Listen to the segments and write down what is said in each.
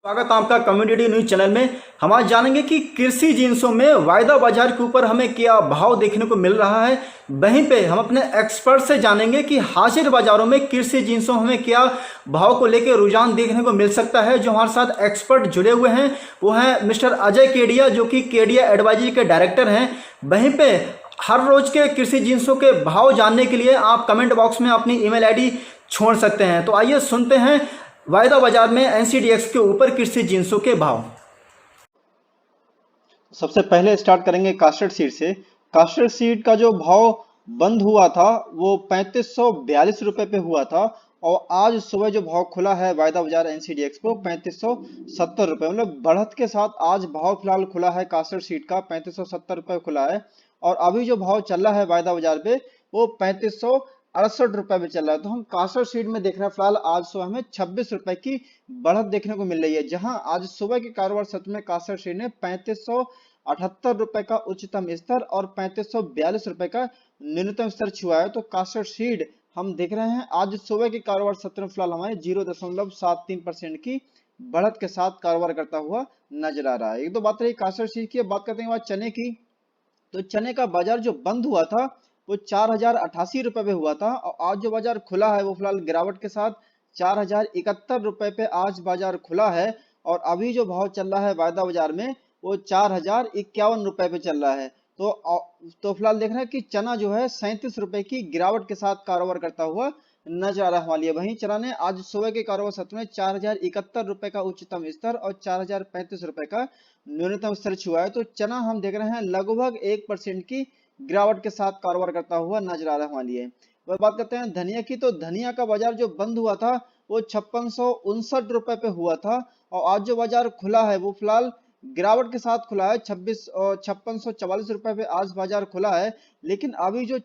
स्वागत है आपका कम्युनिटी न्यूज चैनल में। हम आज जानेंगे कि कृषि जिंसों में वायदा बाजार के ऊपर हमें क्या भाव देखने को मिल रहा है। वहीं पे हम अपने एक्सपर्ट से जानेंगे कि हाजिर बाजारों में कृषि जिंसों हमें क्या भाव को लेकर रुझान देखने को मिल सकता है। जो हमारे साथ एक्सपर्ट जुड़े हुए हैं वो हैं मिस्टर अजय केडिया, जो कि केडिया एडवाइजरी के डायरेक्टर हैं। वहीं पे हर रोज के कृषि जिंसों के भाव जानने के लिए आप कमेंट बॉक्स में अपनी ईमेल आईडी छोड़ सकते हैं। तो आइए सुनते हैं वायदा बाजार में एनसीडीएक्स के ऊपर कृषि जिंसों के भाव। सबसे पहले स्टार्ट करेंगे कास्टर्ड सीड से। कास्टर्ड सीड का जो भाव बंद हुआ था वो 3542 रुपए पे हुआ था, और आज सुबह जो भाव खुला है वायदा बाजार एनसीडीएक्स को 3570 रुपए, मतलब बढ़त के साथ आज भाव फिलहाल खुला है कास्टर्ड सीड का 3570 रुपए खुला है। और अभी जो भाव चल रहा है वायदा बाजार पे वो 3568 रुपए में चल रहा है। तो हम कास्टर्ड सीड में देख रहे हैं फिलहाल आज सुबह हमें 26 रुपए की बढ़त देखने को मिल रही है, जहां आज सुबह के कारोबार सत्र में कास्टर्ड सीड ने 3578 रुपए का उच्चतम स्तर और 3542 रुपए का न्यूनतम स्तर छुआ है। तो कास्टर्ड सीड हम देख रहे हैं आज सुबह के कारोबार सत्र में फिलहाल हमारे 0.73% की बढ़त के साथ कारोबार करता हुआ नजर आ रहा है। एक दो बात रही कास्टर्ड सीड की। बात करते हैं बाद चने की। तो चने का बाजार जो बंद हुआ था वो 4088 रुपए पे हुआ था, और आज जो बाजार खुला है वो फिलहाल गिरावट के साथ 4071 रुपए पे आज बाजार खुला है। और अभी जो भाव चल रहा है वायदा बाजार में वो 4051 रुपए पे चल रहा है। तो फिलहाल देख रहे हैं कि चना जो है 37 रुपए की गिरावट के साथ कारोबार करता हुआ नजर आ रहा है हमारे लिए। वहीं चना ने आज सुबह के कारोबार सत्र में 4071 रुपए का उच्चतम स्तर और 4035 रुपए का न्यूनतम स्तर छुआ है। तो चना हम देख रहे हैं लगभग 1% की गिरावट के साथ कारोबार करता हुआ नजर आ रहा है हमारे लिए। वह बात करते हैं धनिया की। तो धनिया का बाजार जो बंद हुआ था वो 5659 रुपए पे हुआ था, और आज जो बाजार खुला है वो फिलहाल गिरावट के साथ खुला है 5644 रुपए पे आज बाजार खुला है। लेकिन अभी जो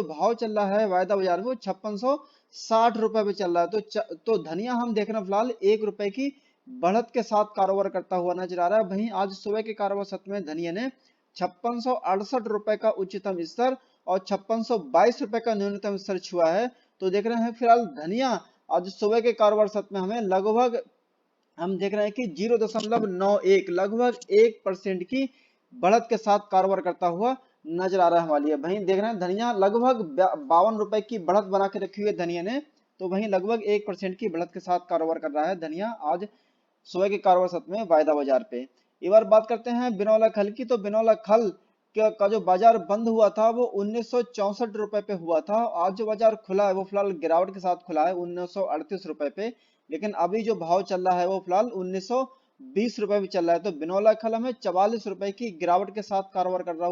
भाव चल रहा है वायदा बाजार में वो 5660 रुपए पे चल रहा है। तो धनिया हम देख रहे हैं फिलहाल 1 रुपए की बढ़त के साथ कारोबार करता हुआ नजर आ रहा है। वहीं आज सुबह के कारोबार सत्र में धनिया ने 5668 रुपए का उच्चतम स्तर और 5622 रुपए का न्यूनतम स्तर छुआ है। तो देख रहे हैं फिलहाल धनिया आज सुबह के कारोबार सत्र में हमें लगभग हम देख रहे हैं कि 0.91 लगभग 1% की बढ़त के साथ कारोबार करता हुआ नजर आ रहा है हमारे लिए। वहीं देख रहे हैं धनिया लगभग 52 रुपए की बढ़त बना के रखी हुई है धनिया ने, तो वहीं लगभग 1% की बढ़त के साथ कारोबार कर रहा है धनिया आज सुबह के कारोबार सत्र में वायदा बाजार पे। एक बार बात करते हैं बिनौला खल की। तो बिनौला खल का जो बाजार बंद हुआ था वो 1964 रुपए पे हुआ था। आज जो बाजार खुला है वो फिलहाल गिरावट के साथ खुला है 1938 रुपए पे। लेकिन अभी जो भाव चल रहा है वो फिलहाल 1920 रुपए पे चल रहा है। तो बिनौला खल हमें 44 रुपए की गिरावट के साथ कारोबार करता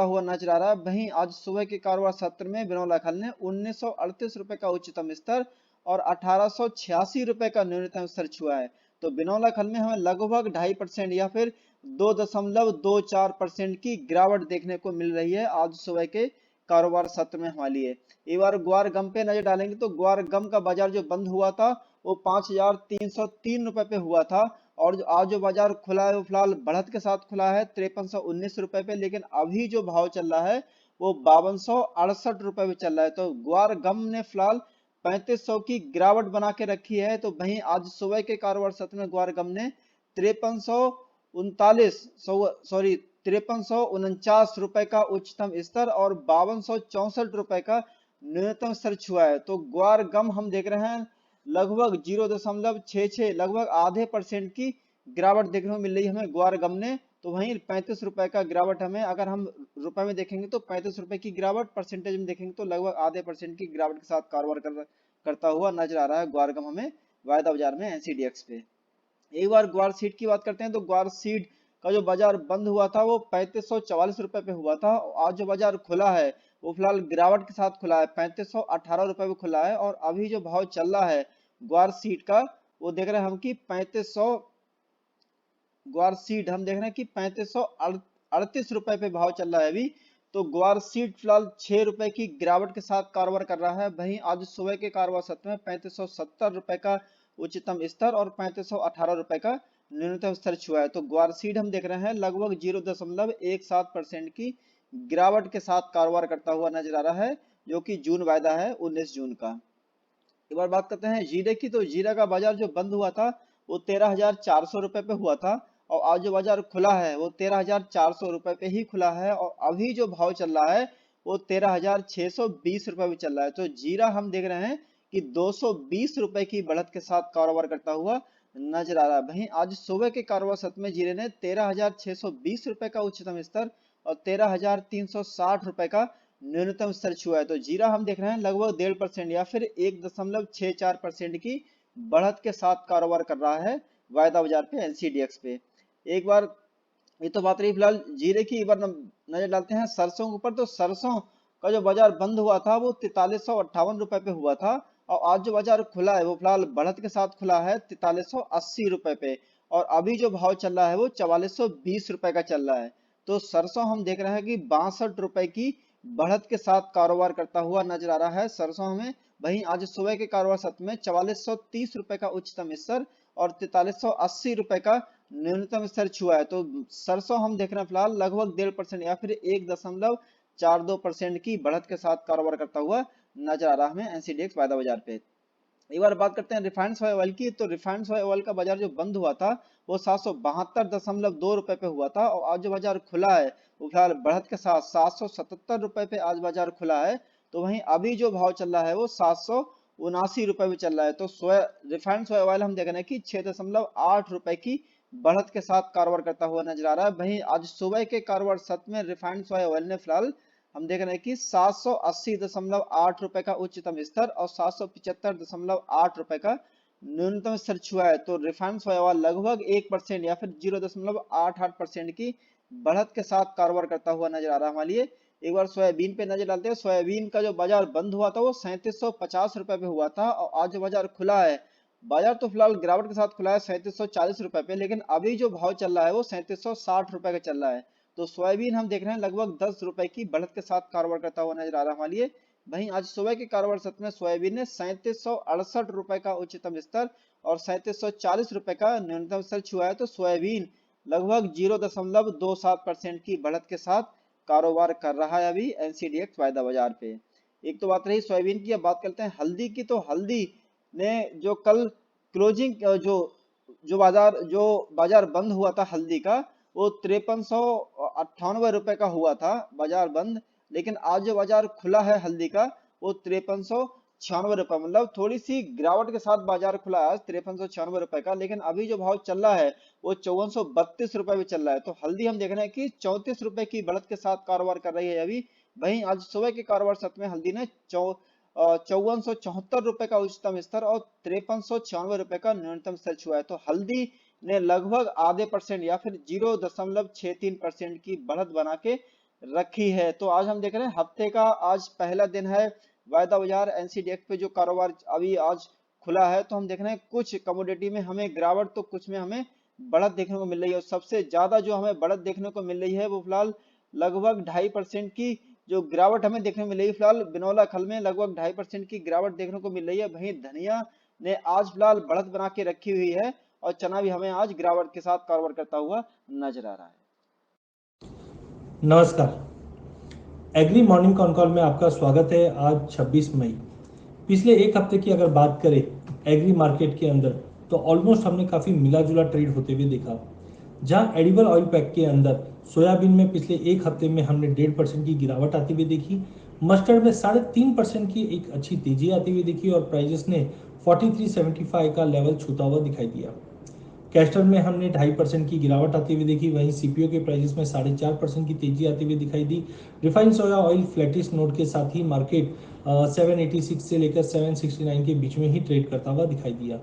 हुआ नजर आ रहा है। वहीं आज सुबह के कारोबार सत्र में बिनौला खल ने 1938 रुपए का उच्चतम स्तर और 1886 रुपए का न्यूनतम स्तर छुआ है। तो बिनौला खल में हमें लगभग 2.5% या फिर 2.24% की गिरावट देखने को मिल रही है आज सुबह के कारोबार सत्र में हमारे लिए। एक बार ग्वार गम पे नजर डालेंगे। तो ग्वार गम का बाजार जो बंद हुआ था वो 5303 रुपए पे हुआ था, और आज जो बाजार खुला है वो फिलहाल बढ़त के साथ खुला है 5319 रुपए पे। लेकिन अभी जो भाव चल रहा है वो 5268 रुपए पे चल रहा है। तो ग्वार गम ने फिलहाल 3500 की गिरावट बना के रखी है। तो वहीं आज सुबह के कारोबार सत्र में ग्वार गम ने 5349 रुपए का उच्चतम स्तर और 5264 रुपए का न्यूनतम स्तर छुआ है। तो ग्वार गम हम देख रहे हैं लगभग 0.66 लगभग आधे % की गिरावट देखने को मिल रही है हमें ग्वार गम ने। तो वहीं 35 रुपए का गिरावट हमें, अगर हम रुपए में देखेंगे तो 35 रुपए की गिरावट, परसेंटेज में देखेंगे तो लगभग आधे % की गिरावट के साथ कारोबार करता हुआ नजर आ रहा है ग्वार गम हमें वायदा बाजार में एनसीडीएक्स पे। एक बार ग्वार सीड की बात करते हैं। तो ग्वार सीड का जो बाजार बंद हुआ था वो 3544 रुपए पे हुआ था। आज जो बाजार खुला है वो फिलहाल गिरावट के साथ खुला है 3518 रुपए पे खुला है। और अभी जो भाव चल रहा है ग्वार सीड का वो देख रहे हैं हम कि 3500 ग्वार सीड हम देख रहे हैं कि 3538 रुपए पे भाव चल रहा है अभी। तो ग्वार सीड फिलहाल 6 रुपए की गिरावट के साथ कारोबार कर रहा है। वहीं आज सुबह के कारोबार सत्र में 3570 रुपए का उच्चतम स्तर और 3518 रुपए का न्यूनतम स्तर छुआ है। तो ग्वार सीड हम देख रहे हैं लगभग 0.17% की गिरावट के साथ कारोबार करता हुआ नजर आ रहा है, जो कि जून वायदा है 19 जून का। एक बार बात करते हैं जीरे की। तो जीरा का बाजार जो बंद हुआ था वो 13,400 रुपए पे हुआ था और आज जो बाजार खुला है वो 13,400 रुपए पे ही खुला है और अभी जो भाव चल रहा है वो 13,620 रुपए पे चल रहा है। तो जीरा हम देख रहे हैं कि 220 रुपए की बढ़त के साथ कारोबार करता हुआ नजर आ रहा है। वहीं आज सुबह के कारोबार सत्र में जीरे ने 13,620 रुपए का उच्चतम स्तर और 13,360 रुपए का न्यूनतम स्तर छुआ है। तो जीरा हम देख रहे हैं लगभग 1.5% या फिर 1.64% की बढ़त के साथ कारोबार कर रहा है वायदा बाजार पे एनसीडीएक्स पे। एक बार ये तो बात रही फिलहाल जीरे की। एक बार नजर डालते हैं सरसों के ऊपर। तो सरसों का जो बाजार बंद हुआ था वो 4358 रुपए पे हुआ था और आज जो बाजार खुला है वो फिलहाल बढ़त के साथ खुला है 4380 रुपए पे और अभी जो भाव चल रहा है वो 4420 रुपए का चल रहा है। तो सरसों हम देख रहे हैं कि 62 रुपए की बढ़त के साथ कारोबार करता हुआ नजर आ रहा है सरसों हमें। वहीं आज सुबह के कारोबार सत्र में 4430 रुपए का उच्चतम स्तर और 4380 रुपए का न्यूनतम स्तर छुआ है। तो सरसों हम देख रहे हैं फिलहाल लगभग 1.5% या फिर 1.42% की बढ़त के साथ कारोबार करता हुआ नजर आ रहा है हमें एनसीडीएक्स वायदा बाजार पे। एक बार बात करते हैं रिफाइंड सोया ऑयल की। तो रिफाइंड सोया ऑयल का बाजार जो बंद हुआ था वो 772.2 रुपए पे हुआ था और आज जो बाजार खुला है वो फिलहाल बढ़त के साथ 777 रुपए पे आज बाजार खुला है। तो वहीं अभी जो भाव चल रहा है वो 779 रुपए पे चल रहा है। तो सोया रिफाइंड सोया ऑयल हम देख रहे हैं कि 6.8 रुपए की बढ़त के साथ कारोबार करता हुआ नजर आ रहा है। वहीं आज सुबह के कारोबार सत्र में रिफाइंड सोया ऑयल ने फिलहाल हम देख रहे हैं कि 780.8 रुपए का उच्चतम स्तर और 775.8 रुपए का न्यूनतम स्तर छुआ है। तो रिफाइंड सोया ऑयल लगभग 1% या फिर 0.88% की बढ़त के साथ कारोबार करता हुआ नजर आ रहा है हमारे लिए। एक बार सोयाबीन पे नजर डालते हैं। सोयाबीन का जो बाजार बंद हुआ था वो 3750 रुपए पे हुआ था और आज जो बाजार खुला है बाजार तो फिलहाल गिरावट के साथ खुला है 3740 रुपए पे, लेकिन अभी जो भाव चल रहा है वो 3760 रुपए का चल रहा है। तो सोयाबीन हम देख रहे हैं लगभग 10 रुपए की बढ़त के साथ कारोबार करता हुआ नजर आ रहा है हमारे लिए। वहीं आज सुबह के कारोबार सत्र में सोयाबीन ने 3768 रुपए का उच्चतम स्तर और 3740 रुपए का न्यूनतम स्तर छुआ है। तो सोयाबीन लगभग 0.27% की बढ़त के साथ कारोबार कर रहा है अभी एनसीडीएक्स वायदा बाजार पे। एक तो बात रही सोयाबीन की। अब बात करते हैं हल्दी की। तो हल्दी ने जो कल क्लोजिंग जो बाजार बंद हुआ था हल्दी का वो 5398 रुपए का हुआ था बाजार बंद, लेकिन आज जो बाजार खुला है हल्दी का वो 5396 रुपए, मतलब थोड़ी सी गिरावट के साथ बाजार खुला है आज 5396 रुपए का, लेकिन अभी जो भाव चल रहा है वो 5432 रुपए में चल रहा है। तो हल्दी हम देख रहे हैं कि 34 रुपए की बढ़त के साथ कारोबार कर रही है अभी। वहीं आज सुबह के कारोबार सत्र में हल्दी ने 5474 रुपए का उच्चतम स्तर और 5396 रुपए का न्यूनतम स्तर छुआ है। तो हल्दी ने लगभग आधे परसेंट या फिर 0.63% की बढ़त बना के रखी है। तो आज हम देख रहे हैं हफ्ते का आज पहला दिन है वायदा बाजार एनसीडीएक्स पे जो कारोबार अभी आज खुला है। तो हम देख रहे हैं कुछ कमोडिटी में हमें गिरावट तो कुछ में हमें बढ़त देखने को मिल रही है और सबसे ज्यादा जो हमें बढ़त देखने को मिल रही है वो फिलहाल लगभग 2.5% की जो गिरावट हमें देखने को मिल रही है। फिलहाल बिनौला खल में लगभग 2.5% की गिरावट देखने को मिल रही है। वहीं धनिया ने आज फिलहाल बढ़त बना के रखी हुई है और चना भी हमें आज गिरावट के साथ कारोबार करता हुआ नजर आ रहा है। नमस्कार, एग्री मॉर्निंग कॉन कॉल में आपका स्वागत है। आज 26 मई। पिछले एक हफ्ते की अगर बात करें एग्री मार्केट के अंदर तो ऑलमोस्ट हमने काफ़ी मिला जुला ट्रेड होते हुए देखा। जहां एडिबल ऑयल पैक के अंदर सोयाबीन में पिछले एक हफ्ते में हमने 1.5% की गिरावट आती हुई देखी। मस्टर्ड में 3.5% की एक अच्छी तेजी आती हुई देखी और प्राइजेस ने 4375 का लेवल छूता हुआ दिखाई दिया। कैस्टर में हमने 2.5% की गिरावट आती हुई देखी। वहीं सीपीओ के प्राइसेस में 4.5% की तेजी आती हुई दिखाई दी। Refined soya oil flattish note के साथ ही मार्केट 786 से लेकर 769 के बीच में ही ट्रेड करता हुआ दिखाई दिया।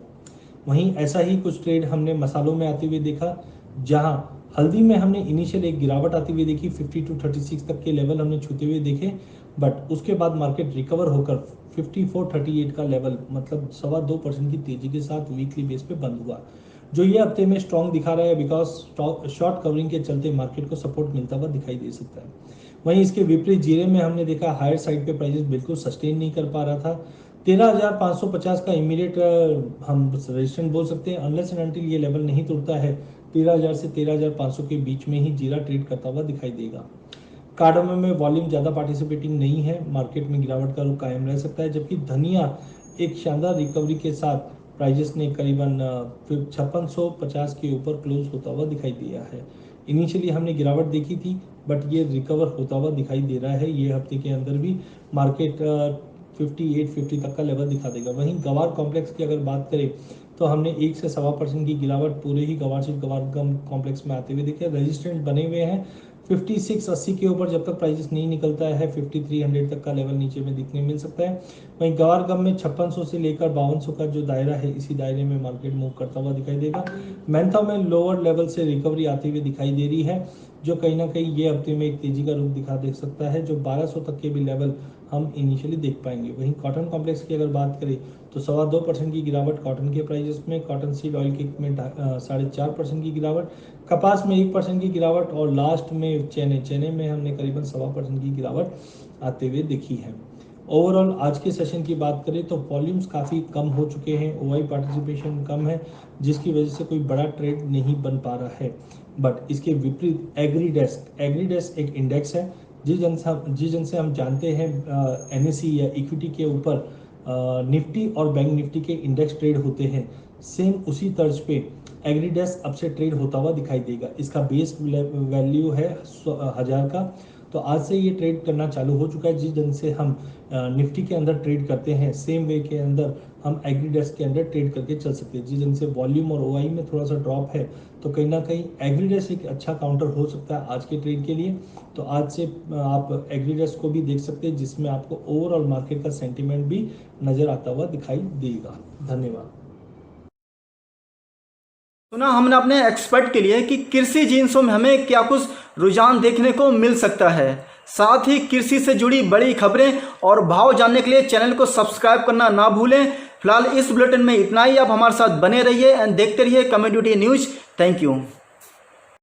वहीं ऐसा ही कुछ ट्रेड हमने मसालों में आते हुए देखा, जहां हल्दी में हमने इनिशियल एक गिरावट आती हुई देखी, 5236 तक के लेवल हमने छूते हुए देखे, बट उसके बाद मार्केट रिकवर होकर 5438 का लेवल मतलब 2.25% की तेजी के साथ वीकली बेस पे बंद हुआ, जो ये हफ्ते में स्ट्रॉन्ग दिखा रहा है बिकॉज शॉर्ट कवरिंग के चलते मार्केट को सपोर्ट मिलता हुआ दिखाई दे सकता है। वहीं इसके विपरीत जीरे में हमने देखा हायर साइड पे प्राइसेस बिल्कुल सस्टेन नहीं कर पा रहा था। 13,550 का इमीडिएट हम रेजिस्टेंस बोल सकते हैं, अनलेस एंड अनटिल ये लेवल नहीं टूटता है 13,000 से 13,500 के बीच में ही जीरा ट्रेड करता हुआ दिखाई देगा। कार्डमम में वॉल्यूम ज़्यादा पार्टिसिपेटिंग नहीं है, मार्केट में गिरावट का रुख कायम रह सकता है, जबकि धनिया एक शानदार रिकवरी के साथ प्राइजेस ने करीबन 5650 के ऊपर क्लोज होता हुआ दिखाई दिया है। इनिशियली हमने गिरावट देखी थी, बट ये रिकवर होता हुआ दिखाई दे रहा है। ये हफ्ते के अंदर भी मार्केट 58-50 तक का लेवल दिखा देगा। वहीं गवार कॉम्प्लेक्स की अगर बात करें तो हमने 1 से 1.25% की गिरावट पूरे ही गवार कॉम्प्लेक्स में आते हुए देखे। रेजिस्टेंट बने हुए हैं 5680 के ऊपर, जब तक प्राइजेस नहीं निकलता है 5300 तक का लेवल नीचे में दिखने मिल सकता है। वहीं गवार गम में 5600 से लेकर 5200 का जो दायरा है, इसी दायरे में मार्केट मूव करता हुआ दिखाई देगा। मैंथा में लोअर लेवल से रिकवरी आती हुई दिखाई दे रही है, जो कहीं ना कहीं ये हफ्ते में एक तेजी का रूप दिखा दे सकता है, जो 1200 तक के भी लेवल हम इनिशियली देख पाएंगे। वहीं कॉटन कॉम्प्लेक्स की अगर बात करें तो 2.25% की गिरावट कॉटन के प्राइजेस में, कॉटन सीड ऑयल के में 4.5% की गिरावट, कपास में 1% की गिरावट और लास्ट में चने में हमने करीबन 1.25% की गिरावट आते हुए देखी है। ओवरऑल आज के सेशन की बात करें तो वॉल्यूम्स काफ़ी कम हो चुके हैं, ओआई पार्टिसिपेशन कम है, जिसकी वजह से कोई बड़ा ट्रेड नहीं बन पा रहा है। बट इसके विपरीत एग्रीडेस्क एक इंडेक्स है, जिस जन से हम जानते हैं एनएसई या इक्विटी के ऊपर निफ्टी और बैंक निफ्टी के इंडेक्स ट्रेड होते हैं, सेम उसी तर्ज पे एग्रीडेस्क अब से ट्रेड होता हुआ दिखाई देगा। इसका बेस वैल्यू है 1000 का, तो आज से ये ट्रेड करना चालू हो चुका है। जिस ढंग से हम निफ्टी के अंदर ट्रेड करते हैं, सेम वे के अंदर हम एग्रीडेस्क के अंदर ट्रेड करके चल सकते हैं। जिस ढंग से वॉल्यूम और ओआई में थोड़ा सा ड्रॉप है, तो कहीं ना कहीं एग्रीडेस्क एक अच्छा काउंटर हो सकता है आज के ट्रेड के लिए। तो आज से आप एग्रीडेस्क को भी देख सकते हैं, जिसमें आपको ओवरऑल मार्केट का सेंटीमेंट भी नजर आता हुआ दिखाई देगा। धन्यवाद। सुना हमने अपने एक्सपर्ट के लिए कि कृषि जिन्सों में हमें क्या कुछ रुझान देखने को मिल सकता है। साथ ही कृषि से जुड़ी बड़ी खबरें और भाव जानने के लिए चैनल को सब्सक्राइब करना ना भूलें। फिलहाल इस बुलेटिन में इतना ही। आप हमारे साथ बने रहिए एंड देखते रहिए कम्युनिटी न्यूज। Thank you.